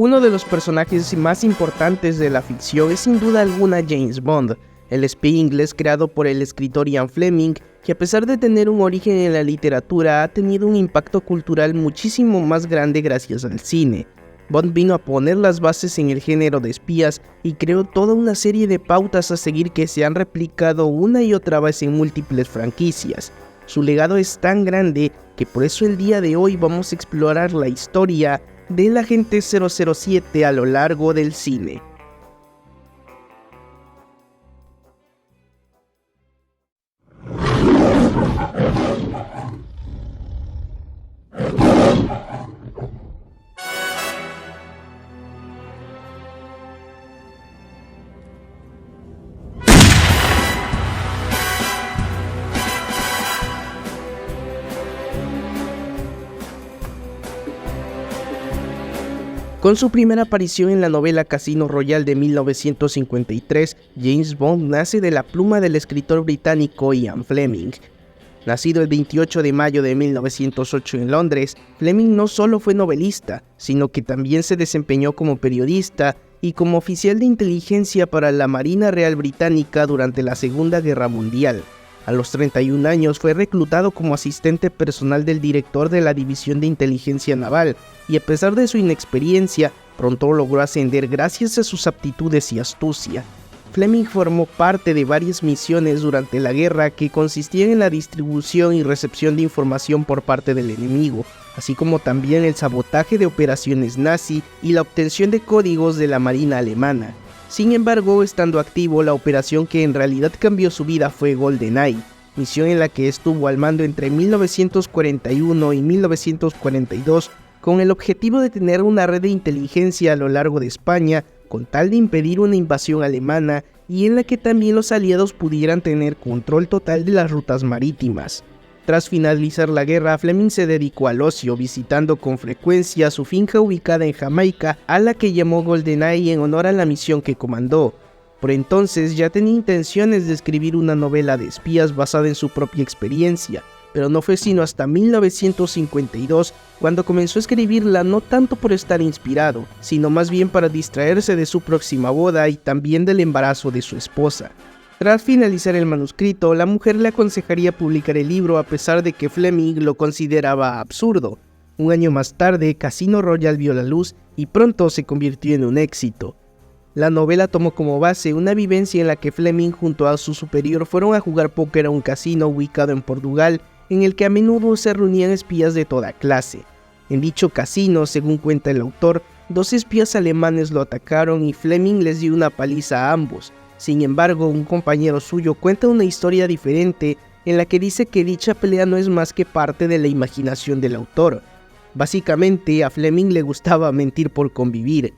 Uno de los personajes más importantes de la ficción es sin duda alguna James Bond, el espía inglés creado por el escritor Ian Fleming, que a pesar de tener un origen en la literatura ha tenido un impacto cultural muchísimo más grande gracias al cine. Bond vino a poner las bases en el género de espías y creó toda una serie de pautas a seguir que se han replicado una y otra vez en múltiples franquicias. Su legado es tan grande que por eso el día de hoy vamos a explorar la historia del agente 007 a lo largo del cine. Con su primera aparición en la novela Casino Royale de 1953, James Bond nace de la pluma del escritor británico Ian Fleming. Nacido el 28 de mayo de 1908 en Londres, Fleming no solo fue novelista, sino que también se desempeñó como periodista y como oficial de inteligencia para la Marina Real Británica durante la Segunda Guerra Mundial. A los 31 años fue reclutado como asistente personal del director de la División de Inteligencia Naval, y a pesar de su inexperiencia, pronto logró ascender gracias a sus aptitudes y astucia. Fleming formó parte de varias misiones durante la guerra que consistían en la distribución y recepción de información por parte del enemigo, así como también el sabotaje de operaciones nazi y la obtención de códigos de la Marina alemana. Sin embargo, estando activo, la operación que en realidad cambió su vida fue GoldenEye, misión en la que estuvo al mando entre 1941 y 1942 con el objetivo de tener una red de inteligencia a lo largo de España con tal de impedir una invasión alemana y en la que también los aliados pudieran tener control total de las rutas marítimas. Tras finalizar la guerra, Fleming se dedicó al ocio, visitando con frecuencia su finca ubicada en Jamaica, a la que llamó GoldenEye en honor a la misión que comandó. Por entonces ya tenía intenciones de escribir una novela de espías basada en su propia experiencia, pero no fue sino hasta 1952 cuando comenzó a escribirla, no tanto por estar inspirado, sino más bien para distraerse de su próxima boda y también del embarazo de su esposa. Tras finalizar el manuscrito, la mujer le aconsejaría publicar el libro a pesar de que Fleming lo consideraba absurdo. Un año más tarde, Casino Royale vio la luz y pronto se convirtió en un éxito. La novela tomó como base una vivencia en la que Fleming junto a su superior fueron a jugar póker a un casino ubicado en Portugal, en el que a menudo se reunían espías de toda clase. En dicho casino, según cuenta el autor, 2 espías alemanes lo atacaron y Fleming les dio una paliza a ambos. Sin embargo, un compañero suyo cuenta una historia diferente en la que dice que dicha pelea no es más que parte de la imaginación del autor. Básicamente, a Fleming le gustaba mentir por convivir.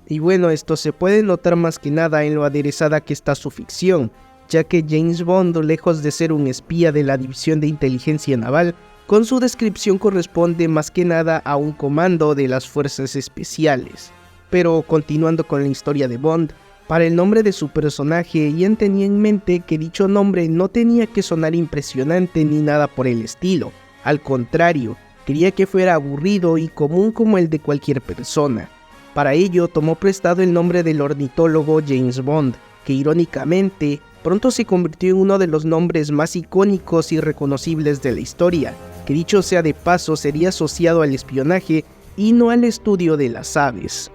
Y bueno, esto se puede notar más que nada en lo aderezada que está su ficción, ya que James Bond, lejos de ser un espía de la División de Inteligencia Naval, con su descripción corresponde más que nada a un comando de las fuerzas especiales. Pero continuando con la historia de Bond, para el nombre de su personaje, Ian tenía en mente que dicho nombre no tenía que sonar impresionante ni nada por el estilo. Al contrario, quería que fuera aburrido y común como el de cualquier persona. Para ello, tomó prestado el nombre del ornitólogo James Bond, que irónicamente, pronto se convirtió en uno de los nombres más icónicos y reconocibles de la historia, que dicho sea de paso sería asociado al espionaje y no al estudio de las aves.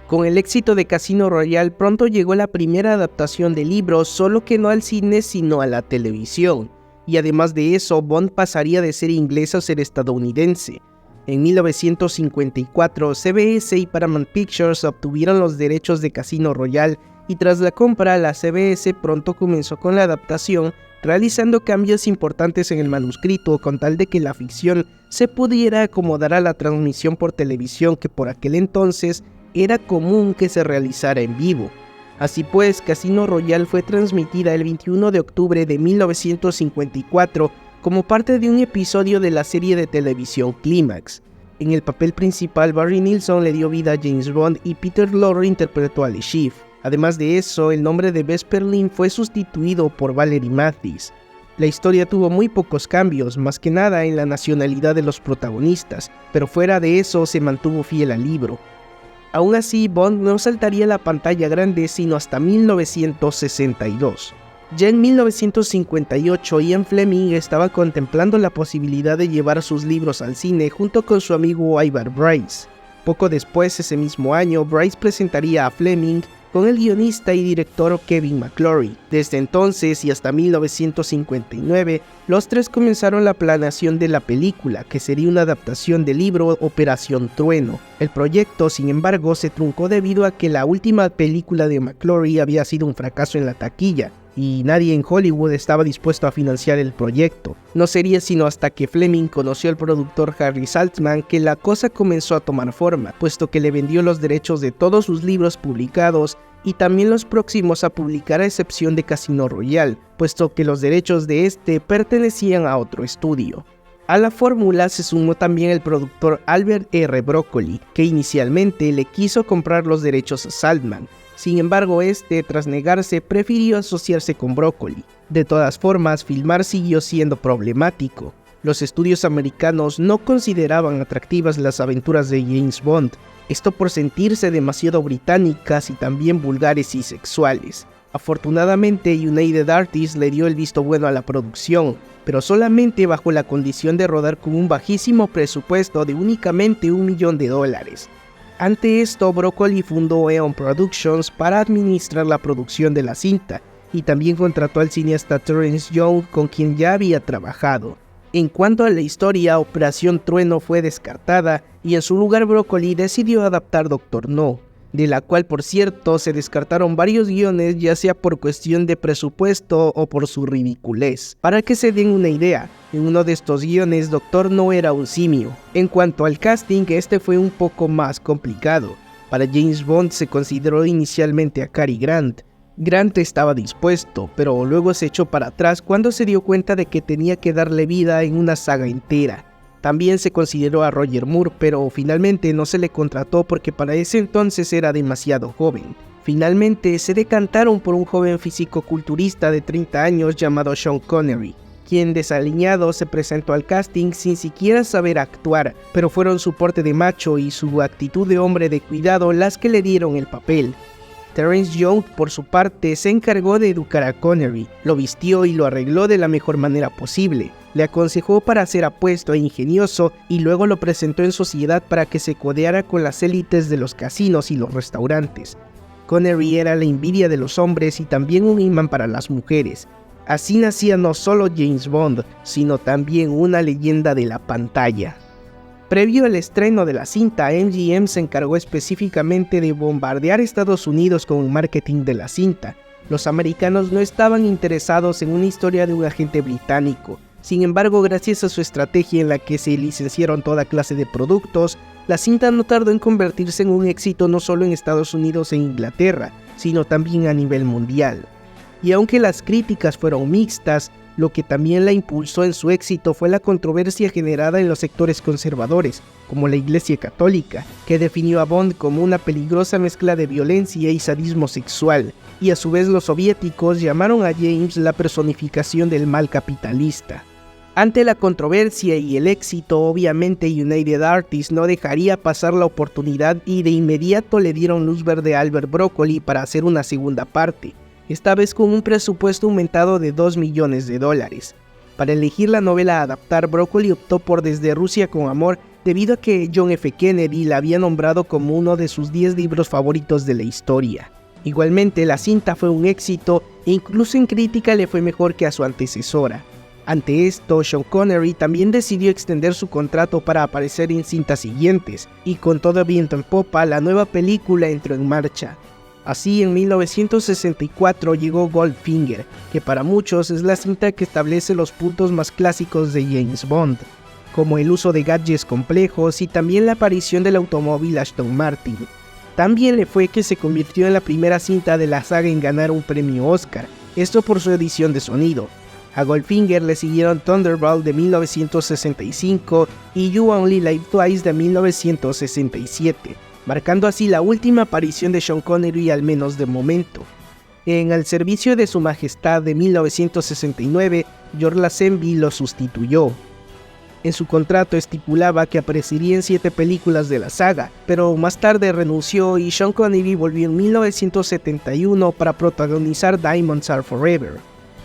Con el éxito de Casino Royale pronto llegó la primera adaptación del libro, solo que no al cine sino a la televisión, y además de eso Bond pasaría de ser inglés a ser estadounidense. En 1954 CBS y Paramount Pictures obtuvieron los derechos de Casino Royale y tras la compra la CBS pronto comenzó con la adaptación, realizando cambios importantes en el manuscrito con tal de que la ficción se pudiera acomodar a la transmisión por televisión que por aquel entonces era común que se realizara en vivo. Así pues, Casino Royale fue transmitida el 21 de octubre de 1954 como parte de un episodio de la serie de televisión Clímax. En el papel principal, Barry Nilsson le dio vida a James Bond y Peter Lorre interpretó a Le Chiffre. Además de eso, el nombre de Vesper Lynd fue sustituido por Valerie Mathis. La historia tuvo muy pocos cambios, más que nada en la nacionalidad de los protagonistas, pero fuera de eso se mantuvo fiel al libro. Aún así, Bond no saltaría a la pantalla grande sino hasta 1962. Ya en 1958, Ian Fleming estaba contemplando la posibilidad de llevar sus libros al cine junto con su amigo Ivar Bryce. Poco después, ese mismo año, Bryce presentaría a Fleming con el guionista y director Kevin McClory. Desde entonces y hasta 1959, los tres comenzaron la planeación de la película, que sería una adaptación del libro Operación Trueno. El proyecto, sin embargo, se truncó debido a que la última película de McClory había sido un fracaso en la taquilla, y nadie en Hollywood estaba dispuesto a financiar el proyecto. No sería sino hasta que Fleming conoció al productor Harry Saltzman que la cosa comenzó a tomar forma, puesto que le vendió los derechos de todos sus libros publicados y también los próximos a publicar a excepción de Casino Royale, puesto que los derechos de este pertenecían a otro estudio. A la fórmula se sumó también el productor Albert R. Broccoli, que inicialmente le quiso comprar los derechos a Saltzman. Sin embargo, tras negarse, prefirió asociarse con Broccoli. De todas formas, filmar siguió siendo problemático. Los estudios americanos no consideraban atractivas las aventuras de James Bond, esto por sentirse demasiado británicas y también vulgares y sexuales. Afortunadamente, United Artists le dio el visto bueno a la producción, pero solamente bajo la condición de rodar con un bajísimo presupuesto de únicamente $1 millón. Ante esto, Broccoli fundó Eon Productions para administrar la producción de la cinta, y también contrató al cineasta Terence Young, con quien ya había trabajado. En cuanto a la historia, Operación Trueno fue descartada, y en su lugar Broccoli decidió adaptar Doctor No, de la cual por cierto se descartaron varios guiones, ya sea por cuestión de presupuesto o por su ridiculez. Para que se den una idea, en uno de estos guiones Doctor No era un simio. En cuanto al casting, este fue un poco más complicado. Para James Bond se consideró inicialmente a Cary Grant. Grant estaba dispuesto, pero luego se echó para atrás cuando se dio cuenta de que tenía que darle vida en una saga entera. También se consideró a Roger Moore, pero finalmente no se le contrató porque para ese entonces era demasiado joven. Finalmente se decantaron por un joven físico-culturista de 30 años llamado Sean Connery, quien desaliñado se presentó al casting sin siquiera saber actuar, pero fueron su porte de macho y su actitud de hombre de cuidado las que le dieron el papel. Terence Young, por su parte, se encargó de educar a Connery, lo vistió y lo arregló de la mejor manera posible, le aconsejó para ser apuesto e ingenioso y luego lo presentó en sociedad para que se codeara con las élites de los casinos y los restaurantes. Connery era la envidia de los hombres y también un imán para las mujeres. Así nacía no solo James Bond, sino también una leyenda de la pantalla. Previo al estreno de la cinta, MGM se encargó específicamente de bombardear Estados Unidos con el marketing de la cinta. Los americanos no estaban interesados en una historia de un agente británico. Sin embargo, gracias a su estrategia en la que se licenciaron toda clase de productos, la cinta no tardó en convertirse en un éxito no solo en Estados Unidos e Inglaterra, sino también a nivel mundial. Y aunque las críticas fueron mixtas, lo que también la impulsó en su éxito fue la controversia generada en los sectores conservadores, como la Iglesia Católica, que definió a Bond como una peligrosa mezcla de violencia y sadismo sexual, y a su vez los soviéticos llamaron a James la personificación del mal capitalista. Ante la controversia y el éxito, obviamente United Artists no dejaría pasar la oportunidad y de inmediato le dieron luz verde a Albert Broccoli para hacer una segunda parte, esta vez con un presupuesto aumentado de $2 millones. Para elegir la novela a adaptar, Broccoli optó por Desde Rusia con Amor debido a que John F. Kennedy la había nombrado como uno de sus 10 libros favoritos de la historia. Igualmente, la cinta fue un éxito e incluso en crítica le fue mejor que a su antecesora. Ante esto, Sean Connery también decidió extender su contrato para aparecer en cintas siguientes, y con todo viento en popa, la nueva película entró en marcha. Así, en 1964 llegó Goldfinger, que para muchos es la cinta que establece los puntos más clásicos de James Bond, como el uso de gadgets complejos y también la aparición del automóvil Aston Martin. También le fue que se convirtió en la primera cinta de la saga en ganar un premio Oscar, esto por su edición de sonido. A Goldfinger le siguieron Thunderball de 1965 y You Only Live Twice de 1967. Marcando así la última aparición de Sean Connery al menos de momento. En Al servicio de su majestad de 1969, George Lazenby lo sustituyó. En su contrato estipulaba que aparecería en 7 películas de la saga, pero más tarde renunció y Sean Connery volvió en 1971 para protagonizar Diamonds Are Forever.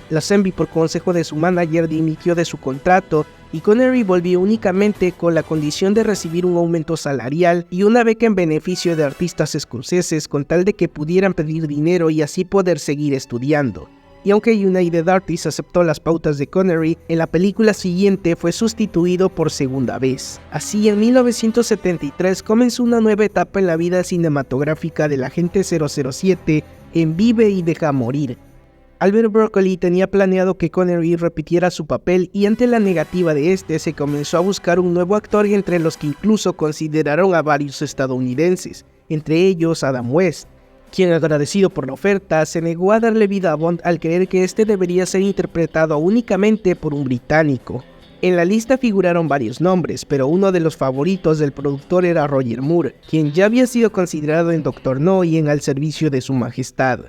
Lazenby, por consejo de su manager, dimitió de su contrato y Connery volvió únicamente con la condición de recibir un aumento salarial y una beca en beneficio de artistas escoceses con tal de que pudieran pedir dinero y así poder seguir estudiando. Y aunque United Artists aceptó las pautas de Connery, en la película siguiente fue sustituido por segunda vez. Así, en 1973 comenzó una nueva etapa en la vida cinematográfica del agente 007 en Vive y Deja Morir. Albert Broccoli tenía planeado que Connery repitiera su papel y ante la negativa de este se comenzó a buscar un nuevo actor entre los que incluso consideraron a varios estadounidenses, entre ellos Adam West, quien, agradecido por la oferta, se negó a darle vida a Bond al creer que este debería ser interpretado únicamente por un británico. En la lista figuraron varios nombres, pero uno de los favoritos del productor era Roger Moore, quien ya había sido considerado en Doctor No y en Al servicio de su majestad.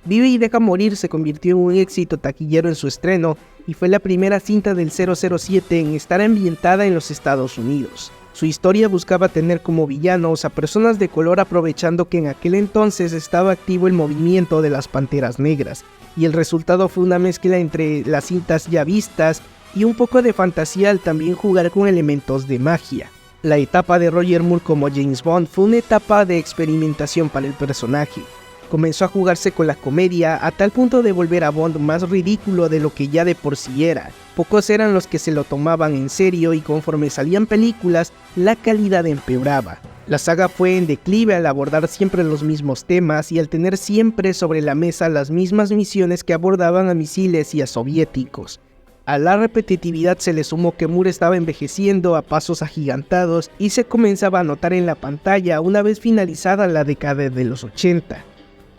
Vive y Deja Morir se convirtió en un éxito taquillero en su estreno y fue la primera cinta del 007 en estar ambientada en los Estados Unidos. Su historia buscaba tener como villanos a personas de color, aprovechando que en aquel entonces estaba activo el movimiento de las Panteras Negras, y el resultado fue una mezcla entre las cintas ya vistas y un poco de fantasía al también jugar con elementos de magia. La etapa de Roger Moore como James Bond fue una etapa de experimentación para el personaje. Comenzó a jugarse con la comedia a tal punto de volver a Bond más ridículo de lo que ya de por sí era. Pocos eran los que se lo tomaban en serio y conforme salían películas, la calidad empeoraba. La saga fue en declive al abordar siempre los mismos temas y al tener siempre sobre la mesa las mismas misiones que abordaban a misiles y a soviéticos. A la repetitividad se le sumó que Moore estaba envejeciendo a pasos agigantados y se comenzaba a notar en la pantalla una vez finalizada la década de los 80.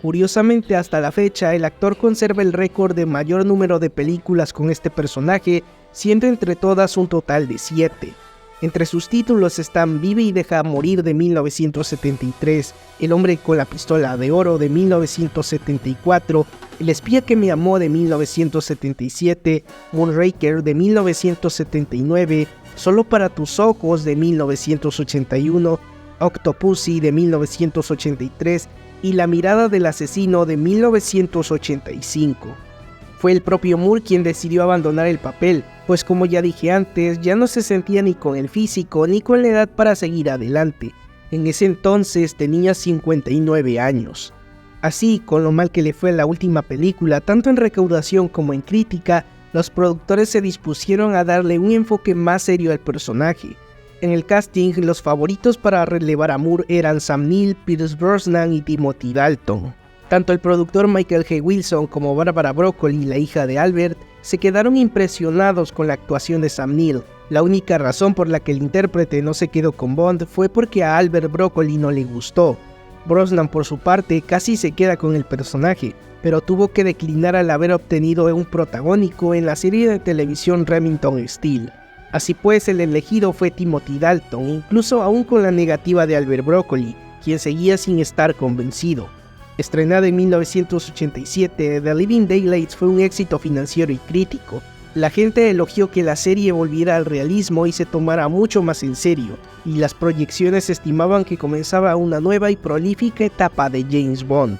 Curiosamente, hasta la fecha, el actor conserva el récord de mayor número de películas con este personaje, siendo entre todas un total de 7. Entre sus títulos están Vive y Deja Morir de 1973, El hombre con la pistola de oro de 1974, El espía que me amó de 1977, Moonraker de 1979, Solo para tus ojos de 1981, Octopussy de 1983, y La mirada del asesino de 1985. Fue el propio Moore quien decidió abandonar el papel, pues como ya dije antes, ya no se sentía ni con el físico ni con la edad para seguir adelante. En ese entonces tenía 59 años. Así, con lo mal que le fue a la última película, tanto en recaudación como en crítica, los productores se dispusieron a darle un enfoque más serio al personaje. En el casting, los favoritos para relevar a Moore eran Sam Neill, Pierce Brosnan y Timothy Dalton. Tanto el productor Michael G. Wilson como Barbara Broccoli, la hija de Albert, se quedaron impresionados con la actuación de Sam Neill. La única razón por la que el intérprete no se quedó con Bond fue porque a Albert Broccoli no le gustó. Brosnan, por su parte, casi se queda con el personaje, pero tuvo que declinar al haber obtenido un protagónico en la serie de televisión Remington Steele. Así pues, el elegido fue Timothy Dalton, incluso aún con la negativa de Albert Broccoli, quien seguía sin estar convencido. Estrenada en 1987, The Living Daylights fue un éxito financiero y crítico. La gente elogió que la serie volviera al realismo y se tomara mucho más en serio, y las proyecciones estimaban que comenzaba una nueva y prolífica etapa de James Bond.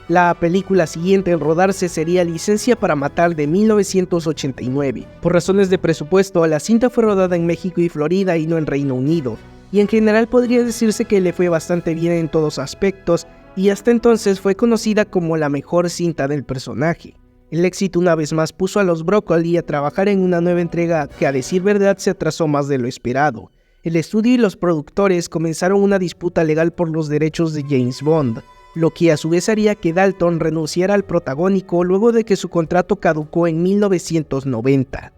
La película siguiente en rodarse sería Licencia para Matar de 1989. Por razones de presupuesto, la cinta fue rodada en México y Florida y no en Reino Unido, y en general podría decirse que le fue bastante bien en todos aspectos, y hasta entonces fue conocida como la mejor cinta del personaje. El éxito una vez más puso a los Broccoli a trabajar en una nueva entrega que, a decir verdad, se atrasó más de lo esperado. El estudio y los productores comenzaron una disputa legal por los derechos de James Bond, lo que a su vez haría que Dalton renunciara al protagónico luego de que su contrato caducó en 1990.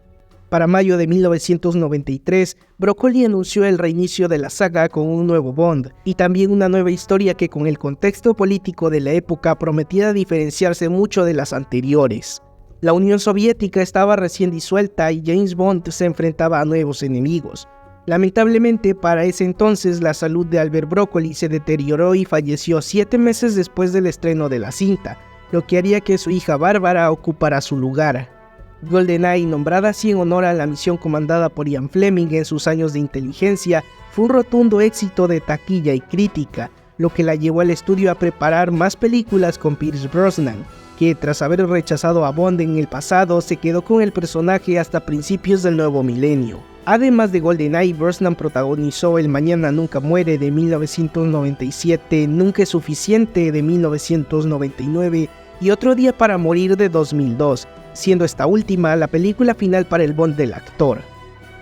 Para mayo de 1993, Broccoli anunció el reinicio de la saga con un nuevo Bond, y también una nueva historia que con el contexto político de la época prometía diferenciarse mucho de las anteriores. La Unión Soviética estaba recién disuelta y James Bond se enfrentaba a nuevos enemigos. Lamentablemente, para ese entonces la salud de Albert Broccoli se deterioró y falleció 7 meses después del estreno de la cinta, lo que haría que su hija Bárbara ocupara su lugar. GoldenEye, nombrada así en honor a la misión comandada por Ian Fleming en sus años de inteligencia, fue un rotundo éxito de taquilla y crítica, lo que la llevó al estudio a preparar más películas con Pierce Brosnan, que tras haber rechazado a Bond en el pasado, se quedó con el personaje hasta principios del nuevo milenio. Además de GoldenEye, Brosnan protagonizó El Mañana Nunca Muere de 1997, Nunca es Suficiente de 1999 y Otro Día para Morir de 2002, siendo esta última la película final para el Bond del actor.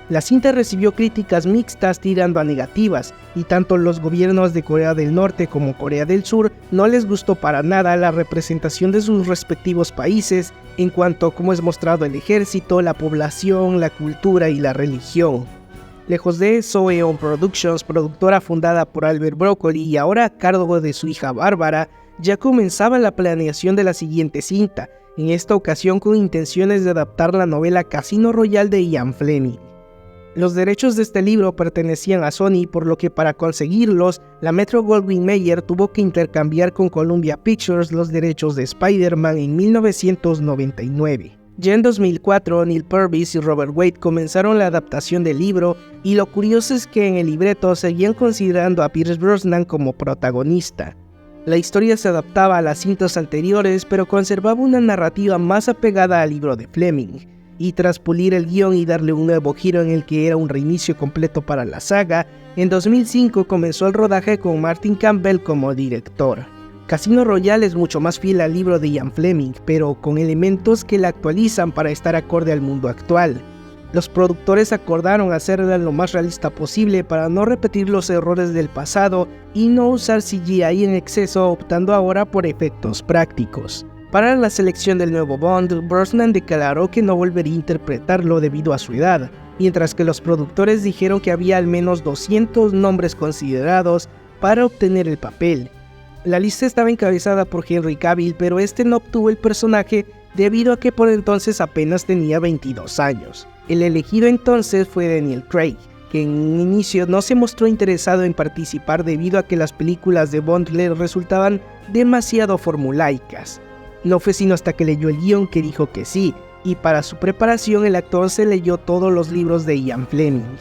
La cinta recibió críticas mixtas tirando a negativas, y tanto los gobiernos de Corea del Norte como Corea del Sur no les gustó para nada la representación de sus respectivos países en cuanto a cómo es mostrado el ejército, la población, la cultura y la religión. Lejos de eso, Eon Productions, productora fundada por Albert Broccoli y ahora a cargo de su hija Bárbara, ya comenzaba la planeación de la siguiente cinta, en esta ocasión con intenciones de adaptar la novela Casino Royale de Ian Fleming. Los derechos de este libro pertenecían a Sony, por lo que para conseguirlos, la Metro-Goldwyn-Mayer tuvo que intercambiar con Columbia Pictures los derechos de Spider-Man en 1999. Ya en 2004, Neil Purvis y Robert Wade comenzaron la adaptación del libro, y lo curioso es que en el libreto seguían considerando a Pierce Brosnan como protagonista. La historia se adaptaba a las cintas anteriores, pero conservaba una narrativa más apegada al libro de Fleming. Y tras pulir el guión y darle un nuevo giro en el que era un reinicio completo para la saga, en 2005 comenzó el rodaje con Martin Campbell como director. Casino Royale es mucho más fiel al libro de Ian Fleming, pero con elementos que la actualizan para estar acorde al mundo actual. Los productores acordaron hacerla lo más realista posible para no repetir los errores del pasado y no usar CGI en exceso, optando ahora por efectos prácticos. Para la selección del nuevo Bond, Brosnan declaró que no volvería a interpretarlo debido a su edad, mientras que los productores dijeron que había al menos 200 nombres considerados para obtener el papel. La lista estaba encabezada por Henry Cavill, pero este no obtuvo el personaje debido a que por entonces apenas tenía 22 años. El elegido entonces fue Daniel Craig, que en un inicio no se mostró interesado en participar debido a que las películas de Bond le resultaban demasiado formulaicas. No fue sino hasta que leyó el guión que dijo que sí, y para su preparación el actor se leyó todos los libros de Ian Fleming.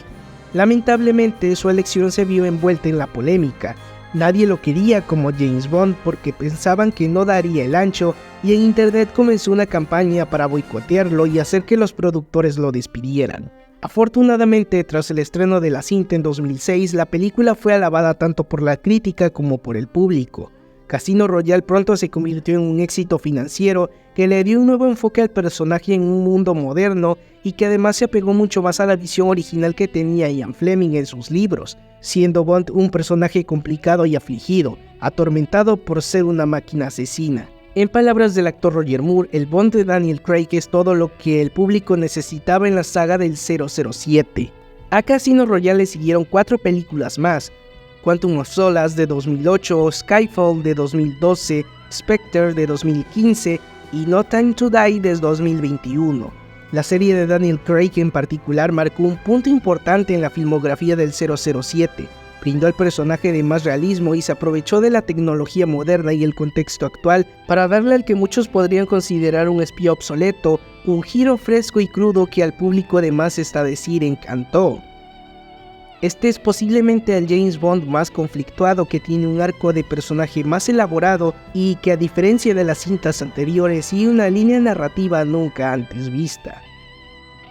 Lamentablemente su elección se vio envuelta en la polémica. Nadie lo quería como James Bond porque pensaban que no daría el ancho, y en internet comenzó una campaña para boicotearlo y hacer que los productores lo despidieran. Afortunadamente, tras el estreno de la cinta en 2006, la película fue alabada tanto por la crítica como por el público. Casino Royale pronto se convirtió en un éxito financiero que le dio un nuevo enfoque al personaje en un mundo moderno y que además se apegó mucho más a la visión original que tenía Ian Fleming en sus libros, siendo Bond un personaje complicado y afligido, atormentado por ser una máquina asesina. En palabras del actor Roger Moore, el Bond de Daniel Craig es todo lo que el público necesitaba en la saga del 007. A Casino Royale le siguieron 4 películas más: Quantum of Solace de 2008, Skyfall de 2012, Spectre de 2015 y No Time to Die de 2021. La serie de Daniel Craig en particular marcó un punto importante en la filmografía del 007, brindó al personaje de más realismo y se aprovechó de la tecnología moderna y el contexto actual para darle al que muchos podrían considerar un espía obsoleto, un giro fresco y crudo que al público de más está decir encantó. Este es posiblemente el James Bond más conflictuado, que tiene un arco de personaje más elaborado y que, a diferencia de las cintas anteriores, sigue una línea narrativa nunca antes vista.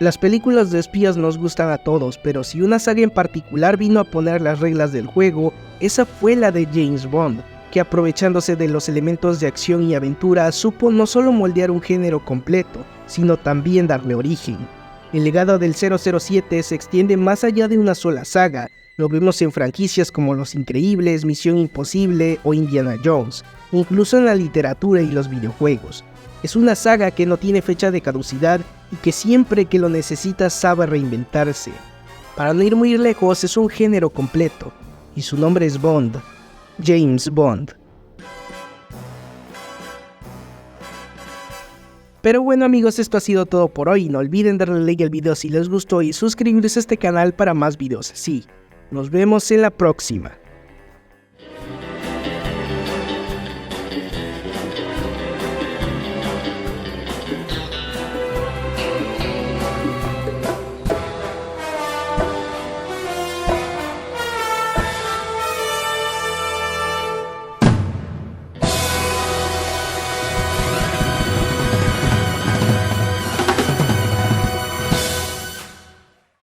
Las películas de espías nos gustan a todos, pero si una saga en particular vino a poner las reglas del juego, esa fue la de James Bond, que aprovechándose de los elementos de acción y aventura supo no solo moldear un género completo, sino también darle origen. El legado del 007 se extiende más allá de una sola saga. Lo vemos en franquicias como Los Increíbles, Misión Imposible o Indiana Jones, incluso en la literatura y los videojuegos. Es una saga que no tiene fecha de caducidad y que siempre que lo necesita sabe reinventarse. Para no ir muy lejos, es un género completo, y su nombre es Bond, James Bond. Pero bueno amigos, esto ha sido todo por hoy. No olviden darle like al video si les gustó y suscribirse a este canal para más videos así. Nos vemos en la próxima.